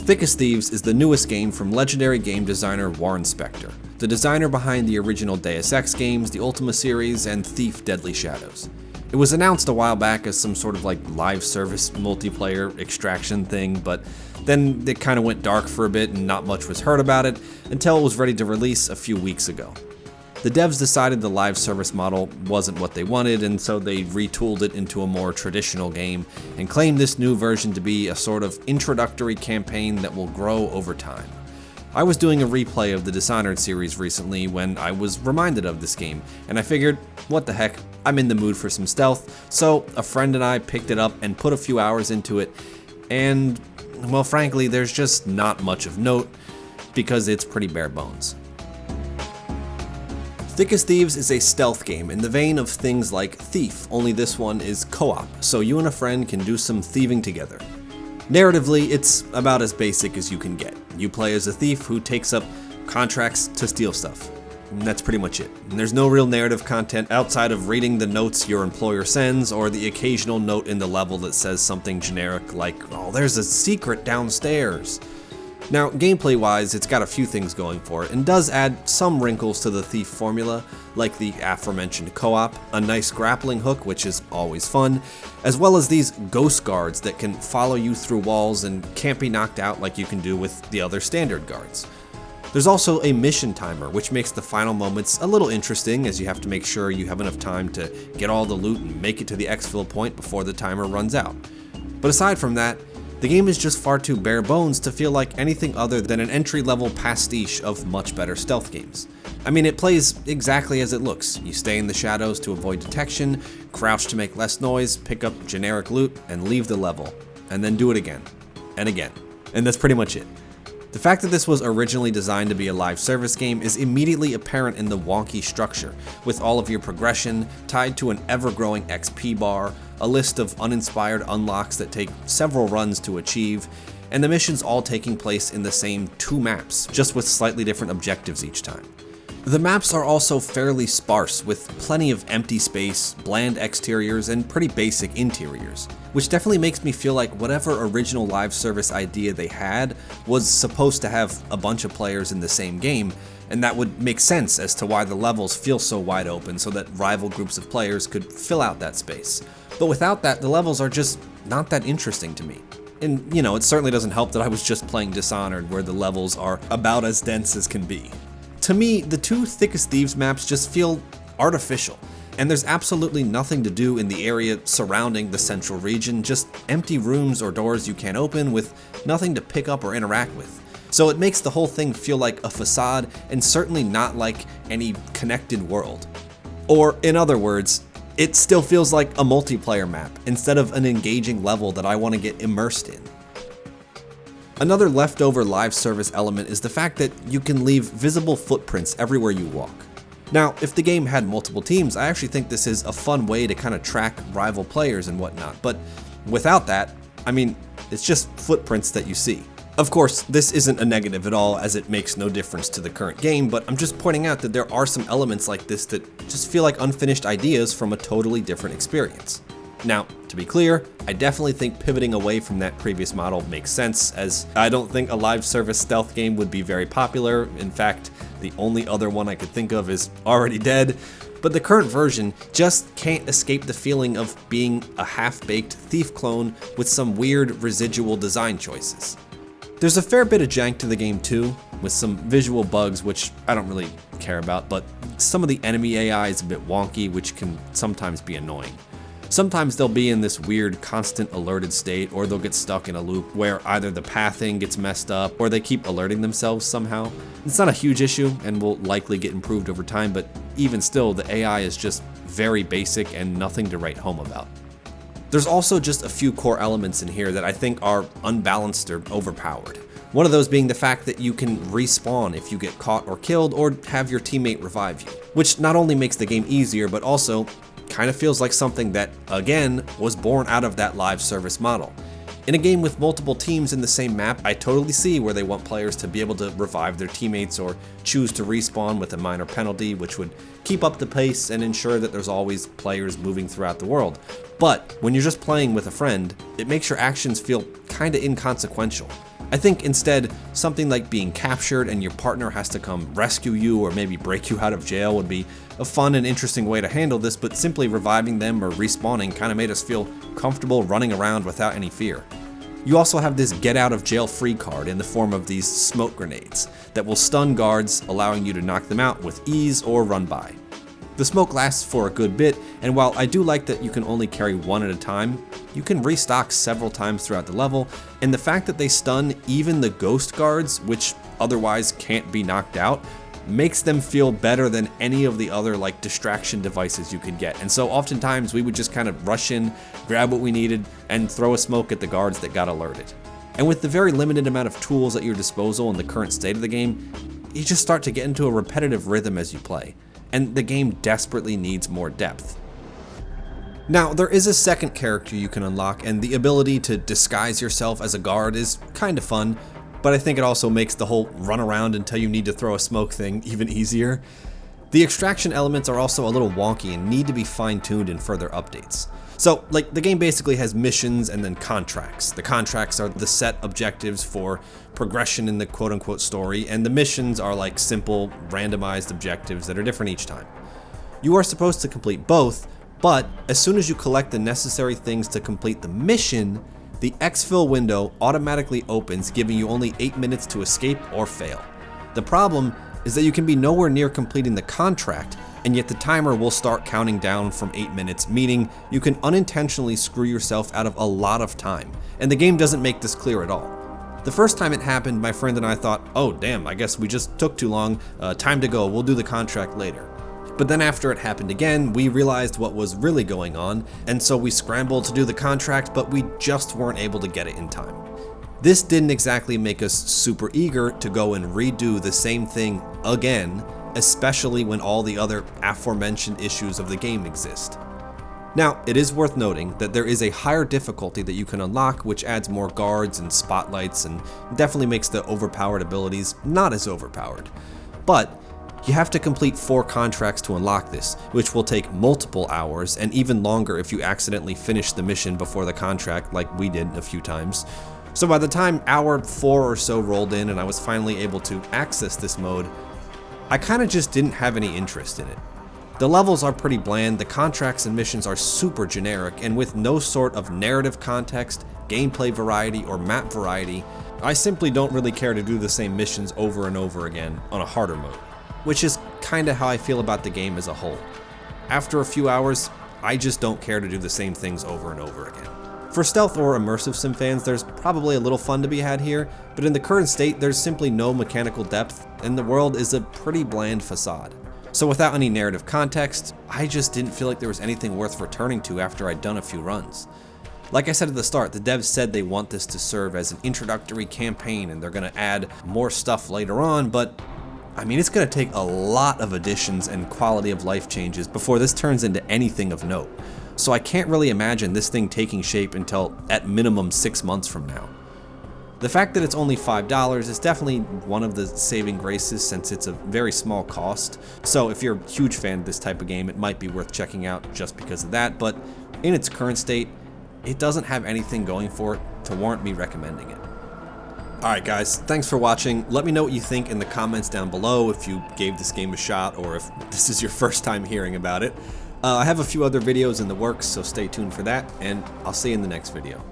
Thick as Thieves is the newest game from legendary game designer Warren Spector, the designer behind the original Deus Ex games, the Ultima series, and Thief Deadly Shadows. It was announced a while back as some sort of live service multiplayer extraction thing, but then it kind of went dark for a bit and not much was heard about it until it was ready to release a few weeks ago. The devs decided the live service model wasn't what they wanted, and so they retooled it into a more traditional game and claimed this new version to be a sort of introductory campaign that will grow over time. I was doing a replay of the Dishonored series recently when I was reminded of this game, and I figured, what the heck, I'm in the mood for some stealth, so a friend and I picked it up and put a few hours into it, and, well, frankly, there's just not much of note because it's pretty bare bones. Thick as Thieves is a stealth game in the vein of things like Thief, only this one is co-op, so you and a friend can do some thieving together. Narratively, it's about as basic as you can get. You play as a thief who takes up contracts to steal stuff. And that's pretty much it. And there's no real narrative content outside of reading the notes your employer sends or the occasional note in the level that says something generic like, oh, there's a secret downstairs. Now, gameplay-wise, it's got a few things going for it, and does add some wrinkles to the Thief formula, like the aforementioned co-op, a nice grappling hook, which is always fun, as well as these ghost guards that can follow you through walls and can't be knocked out like you can do with the other standard guards. There's also a mission timer, which makes the final moments a little interesting, as you have to make sure you have enough time to get all the loot and make it to the exfil point before the timer runs out. But aside from that, the game is just far too bare bones to feel like anything other than an entry-level pastiche of much better stealth games. I mean, it plays exactly as it looks. You stay in the shadows to avoid detection, crouch to make less noise, pick up generic loot, and leave the level. And then do it again. And again. And that's pretty much it. The fact that this was originally designed to be a live service game is immediately apparent in the wonky structure, with all of your progression tied to an ever-growing XP bar, a list of uninspired unlocks that take several runs to achieve, and the missions all taking place in the same 2 maps, just with slightly different objectives each time. The maps are also fairly sparse, with plenty of empty space, bland exteriors, and pretty basic interiors, which definitely makes me feel like whatever original live service idea they had was supposed to have a bunch of players in the same game, and that would make sense as to why the levels feel so wide open so that rival groups of players could fill out that space. But without that, the levels are just not that interesting to me. And, you know, it certainly doesn't help that I was just playing Dishonored, where the levels are about as dense as can be. To me, the 2 Thick as Thieves maps just feel artificial, and there's absolutely nothing to do in the area surrounding the central region, just empty rooms or doors you can't open with nothing to pick up or interact with. So it makes the whole thing feel like a facade and certainly not like any connected world. Or, in other words, it still feels like a multiplayer map instead of an engaging level that I want to get immersed in. Another leftover live service element is the fact that you can leave visible footprints everywhere you walk. Now, if the game had multiple teams, I actually think this is a fun way to kind of track rival players and whatnot, but without that, I mean, it's just footprints that you see. Of course, this isn't a negative at all, as it makes no difference to the current game, but I'm just pointing out that there are some elements like this that just feel like unfinished ideas from a totally different experience. Now, to be clear, I definitely think pivoting away from that previous model makes sense, as I don't think a live service stealth game would be very popular. In fact, the only other one I could think of is already dead, but the current version just can't escape the feeling of being a half-baked Thief clone with some weird residual design choices. There's a fair bit of jank to the game too, with some visual bugs which I don't really care about, but some of the enemy AI is a bit wonky, which can sometimes be annoying. Sometimes they'll be in this weird constant alerted state, or they'll get stuck in a loop where either the pathing gets messed up or they keep alerting themselves somehow. It's not a huge issue and will likely get improved over time, but even still, the AI is just very basic and nothing to write home about. There's also just a few core elements in here that I think are unbalanced or overpowered. One of those being the fact that you can respawn if you get caught or killed, or have your teammate revive you, which not only makes the game easier, but also kind of feels like something that, again, was born out of that live service model. In a game with multiple teams in the same map, I totally see where they want players to be able to revive their teammates or choose to respawn with a minor penalty, which would keep up the pace and ensure that there's always players moving throughout the world. But when you're just playing with a friend, it makes your actions feel kinda inconsequential. I think instead, something like being captured and your partner has to come rescue you or maybe break you out of jail would be a fun and interesting way to handle this, but simply reviving them or respawning kind of made us feel comfortable running around without any fear. You also have this get out of jail free card in the form of these smoke grenades that will stun guards, allowing you to knock them out with ease or run by. The smoke lasts for a good bit, and while I do like that you can only carry one at a time, you can restock several times throughout the level, and the fact that they stun even the ghost guards, which otherwise can't be knocked out, makes them feel better than any of the other like distraction devices you could get. And so oftentimes we would just kind of rush in, grab what we needed, and throw a smoke at the guards that got alerted. And with the very limited amount of tools at your disposal in the current state of the game, you just start to get into a repetitive rhythm as you play, and the game desperately needs more depth. Now, there is a second character you can unlock, and the ability to disguise yourself as a guard is kind of fun, but I think it also makes the whole run around until you need to throw a smoke thing even easier. The extraction elements are also a little wonky and need to be fine-tuned in further updates. So, like, the game basically has missions and then contracts. The contracts are the set objectives for progression in the quote-unquote story, and the missions are like simple, randomized objectives that are different each time. You are supposed to complete both, but as soon as you collect the necessary things to complete the mission, the exfil window automatically opens, giving you only 8 minutes to escape or fail. The problem is that you can be nowhere near completing the contract, and yet the timer will start counting down from 8 minutes, meaning you can unintentionally screw yourself out of a lot of time, and the game doesn't make this clear at all. The first time it happened, my friend and I thought, oh damn, I guess we just took too long, time to go, we'll do the contract later. But then after it happened again, we realized what was really going on, and so we scrambled to do the contract, but we just weren't able to get it in time. This didn't exactly make us super eager to go and redo the same thing again, especially when all the other aforementioned issues of the game exist. Now, it is worth noting that there is a higher difficulty that you can unlock, which adds more guards and spotlights and definitely makes the overpowered abilities not as overpowered. But you have to complete 4 contracts to unlock this, which will take multiple hours and even longer if you accidentally finish the mission before the contract like we did a few times. So by the time hour 4 or so rolled in and I was finally able to access this mode, I kind of just didn't have any interest in it. The levels are pretty bland, the contracts and missions are super generic, and with no sort of narrative context, gameplay variety, or map variety, I simply don't really care to do the same missions over and over again on a harder mode. Which is kinda how I feel about the game as a whole. After a few hours, I just don't care to do the same things over and over again. For stealth or immersive sim fans, there's probably a little fun to be had here, but in the current state, there's simply no mechanical depth, and the world is a pretty bland facade. So without any narrative context, I just didn't feel like there was anything worth returning to after I'd done a few runs. Like I said at the start, the devs said they want this to serve as an introductory campaign, and they're gonna add more stuff later on, but I mean, it's going to take a lot of additions and quality of life changes before this turns into anything of note. So I can't really imagine this thing taking shape until at minimum 6 months from now. The fact that it's only $5 is definitely one of the saving graces since it's a very small cost. So if you're a huge fan of this type of game, it might be worth checking out just because of that. But in its current state, it doesn't have anything going for it to warrant me recommending it. Alright guys, thanks for watching. Let me know what you think in the comments down below if you gave this game a shot or if this is your first time hearing about it. I have a few other videos in the works, so stay tuned for that, and I'll see you in the next video.